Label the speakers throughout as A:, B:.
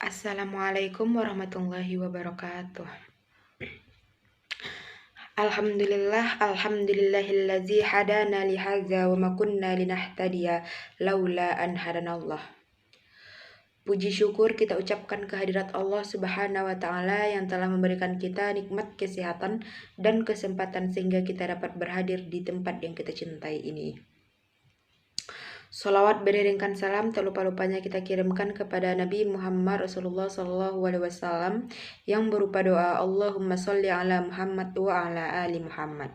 A: Assalamualaikum warahmatullahi wabarakatuh. Alhamdulillahillazi hadana lihadza wa ma kunna linahtadiya laula an hadanallah. Puji syukur kita ucapkan kehadirat Allah Subhanahu wa taala yang telah memberikan kita nikmat kesehatan dan kesempatan sehingga kita dapat berhadir di tempat yang kita cintai ini. Salawat beriringkan salam tak lupa-lupanya kita kirimkan kepada Nabi Muhammad Rasulullah SAW yang berupa doa Allahumma sholli ala Muhammad wa ala ali Muhammad.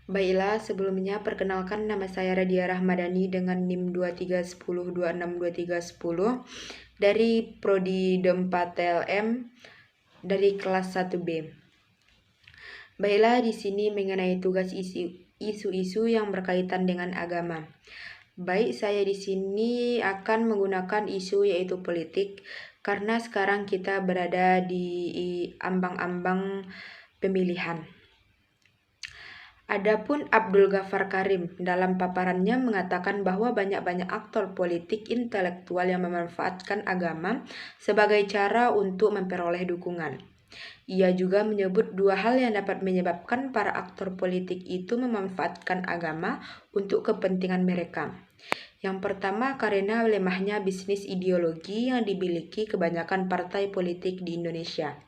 A: Baiklah, sebelumnya perkenalkan nama saya Radia Rahmadani dengan NIM 2310262310 dari Prodi D4 TLM dari kelas 1B. Baiklah, di sini mengenai tugas isu-isu yang berkaitan dengan agama. Baik, saya di sini akan menggunakan isu yaitu politik karena sekarang kita berada di ambang-ambang pemilihan. Adapun Abdul Ghaffar Karim dalam paparannya mengatakan bahwa banyak-banyak aktor politik intelektual yang memanfaatkan agama sebagai cara untuk memperoleh dukungan. Ia juga menyebut dua hal yang dapat menyebabkan para aktor politik itu memanfaatkan agama untuk kepentingan mereka. Yang pertama, karena lemahnya bisnis ideologi yang dimiliki kebanyakan partai politik di Indonesia.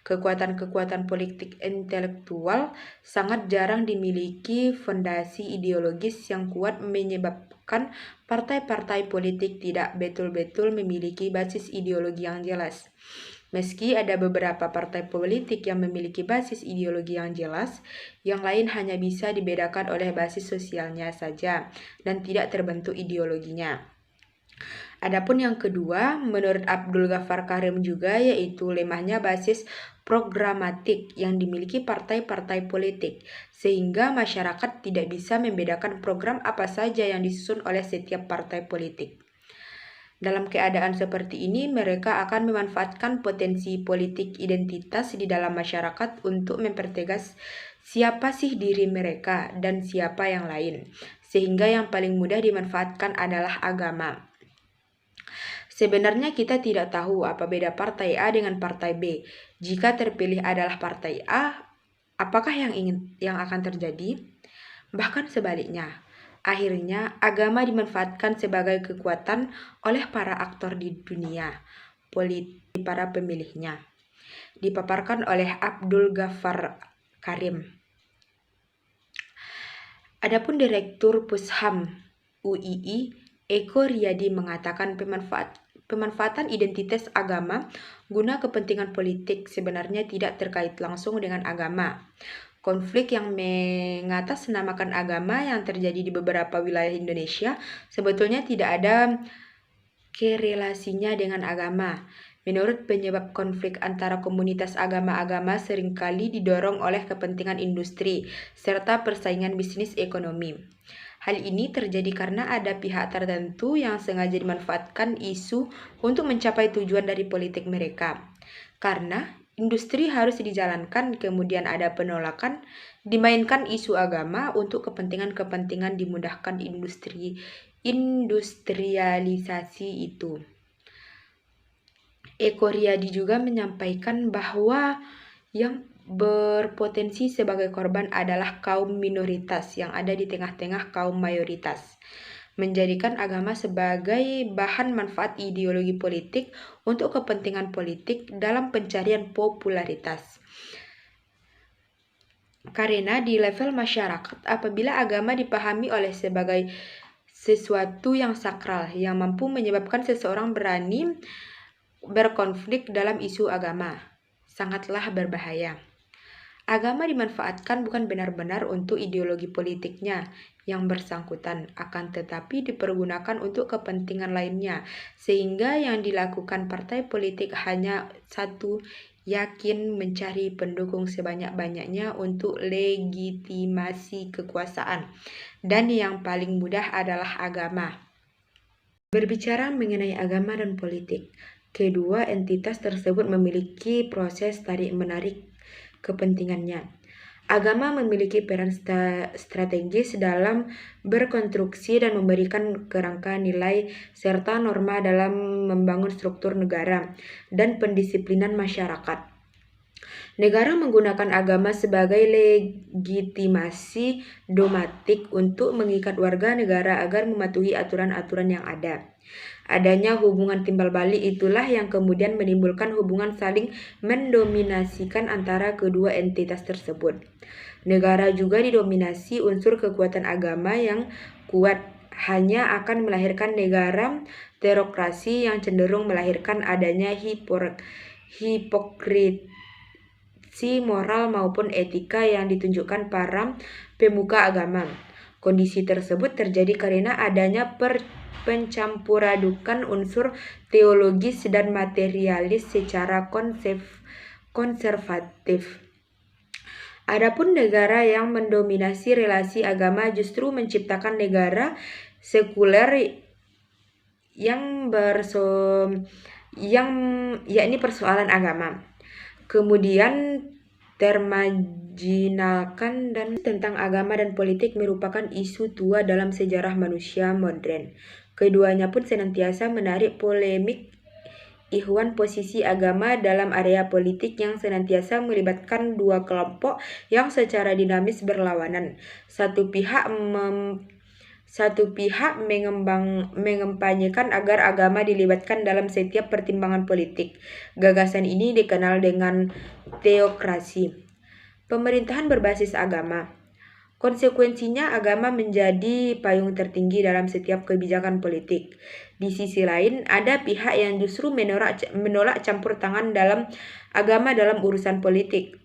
A: Kekuatan-kekuatan politik intelektual sangat jarang dimiliki fondasi ideologis yang kuat menyebabkan partai-partai politik tidak betul-betul memiliki basis ideologi yang jelas. Meski ada beberapa partai politik yang memiliki basis ideologi yang jelas, yang lain hanya bisa dibedakan oleh basis sosialnya saja dan tidak terbentuk ideologinya. Adapun yang kedua, menurut Abdul Ghaffar Karim juga yaitu lemahnya basis programatik yang dimiliki partai-partai politik, sehingga masyarakat tidak bisa membedakan program apa saja yang disusun oleh setiap partai politik. Dalam keadaan seperti ini, mereka akan memanfaatkan potensi politik identitas di dalam masyarakat untuk mempertegas siapa sih diri mereka dan siapa yang lain, sehingga yang paling mudah dimanfaatkan adalah agama. Sebenarnya kita tidak tahu apa beda partai A dengan partai B. Jika terpilih adalah partai A, apakah yang akan terjadi? Bahkan sebaliknya. Akhirnya, agama dimanfaatkan sebagai kekuatan oleh para aktor di dunia politik para pemilihnya. Dipaparkan oleh Abdul Ghaffar Karim. Adapun Direktur Pusham UII, Eko Riyadi mengatakan pemanfaatan identitas agama guna kepentingan politik sebenarnya tidak terkait langsung dengan agama. Konflik yang mengatasnamakan agama yang terjadi di beberapa wilayah Indonesia sebetulnya tidak ada korelasinya dengan agama. Menurut penyebab konflik antara komunitas agama-agama seringkali didorong oleh kepentingan industri serta persaingan bisnis ekonomi. Hal ini terjadi karena ada pihak tertentu yang sengaja dimanfaatkan isu untuk mencapai tujuan dari politik mereka. Karena industri harus dijalankan, kemudian ada penolakan, dimainkan isu agama untuk kepentingan-kepentingan dimudahkan industrialisasi itu. Eko Riyadi juga menyampaikan bahwa yang berpotensi sebagai korban adalah kaum minoritas yang ada di tengah-tengah kaum mayoritas, menjadikan agama sebagai bahan manfaat ideologi politik untuk kepentingan politik dalam pencarian popularitas. Karena di level masyarakat, apabila agama dipahami oleh sebagai sesuatu yang sakral yang mampu menyebabkan seseorang berani berkonflik dalam isu agama, sangatlah berbahaya. Agama dimanfaatkan bukan benar-benar untuk ideologi politiknya yang bersangkutan, akan tetapi dipergunakan untuk kepentingan lainnya, sehingga yang dilakukan partai politik hanya satu, yakin mencari pendukung sebanyak-banyaknya untuk legitimasi kekuasaan, dan yang paling mudah adalah agama. Berbicara mengenai agama dan politik, kedua entitas tersebut memiliki proses tarik-menarik kepentingannya. Agama memiliki peran strategis dalam berkonstruksi dan memberikan kerangka nilai serta norma dalam membangun struktur negara dan pendisiplinan masyarakat. Negara menggunakan agama sebagai legitimasi dogmatik untuk mengikat warga negara agar mematuhi aturan-aturan yang ada. Adanya hubungan timbal balik itulah yang kemudian menimbulkan hubungan saling mendominasikan antara kedua entitas tersebut. Negara juga didominasi unsur kekuatan agama yang kuat, hanya akan melahirkan negara teokrasi yang cenderung melahirkan adanya hipokrisi moral maupun etika yang ditunjukkan para pemuka agama. Kondisi tersebut terjadi karena adanya pencampuradukan unsur teologis dan materialis secara konservatif. Adapun negara yang mendominasi relasi agama justru menciptakan negara sekuler yang yakni persoalan agama kemudian termarginalkan, dan tentang agama dan politik merupakan isu tua dalam sejarah manusia modern. Keduanya pun senantiasa menarik polemik. Ikhwan posisi agama dalam area politik yang senantiasa melibatkan dua kelompok yang secara dinamis berlawanan. Satu pihak mengempanyekan agar agama dilibatkan dalam setiap pertimbangan politik. Gagasan ini dikenal dengan teokrasi, pemerintahan berbasis agama. Konsekuensinya, agama menjadi payung tertinggi dalam setiap kebijakan politik. Di sisi lain, ada pihak yang justru menolak campur tangan dalam agama dalam urusan politik.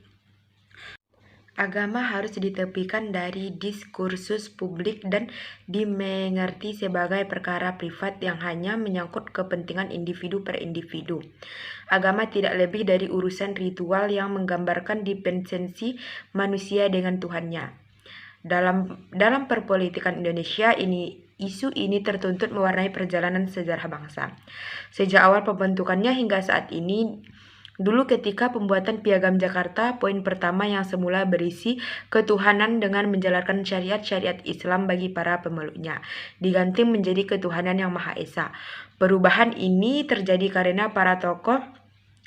A: Agama harus ditepikan dari diskursus publik dan dimengerti sebagai perkara privat yang hanya menyangkut kepentingan individu per individu. Agama tidak lebih dari urusan ritual yang menggambarkan dependensi manusia dengan Tuhannya. Dalam perpolitikan Indonesia isu ini tertuntut mewarnai perjalanan sejarah bangsa. Sejak awal pembentukannya hingga saat ini, dulu ketika pembuatan Piagam Jakarta, poin pertama yang semula berisi ketuhanan dengan menjalankan syariat-syariat Islam bagi para pemeluknya, diganti menjadi ketuhanan yang Maha Esa. Perubahan ini terjadi karena para tokoh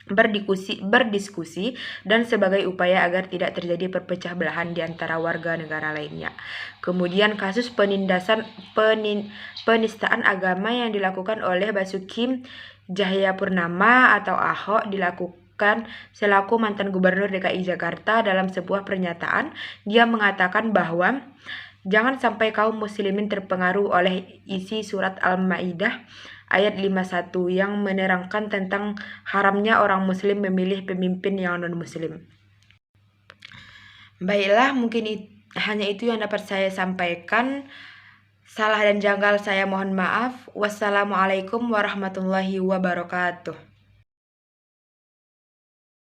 A: berdiskusi dan sebagai upaya agar tidak terjadi perpecah belahan di antara warga negara lainnya. Kemudian kasus penistaan agama yang dilakukan oleh Basuki Cahayapurnama atau Ahok dilakukan selaku mantan gubernur DKI Jakarta. Dalam sebuah pernyataan, dia mengatakan bahwa jangan sampai kaum muslimin terpengaruh oleh isi surat Al-Maidah ayat 51 yang menerangkan tentang haramnya orang muslim memilih pemimpin yang non-muslim. Baiklah, mungkin hanya itu yang dapat saya sampaikan. Salah dan janggal saya mohon maaf. Wassalamualaikum warahmatullahi wabarakatuh.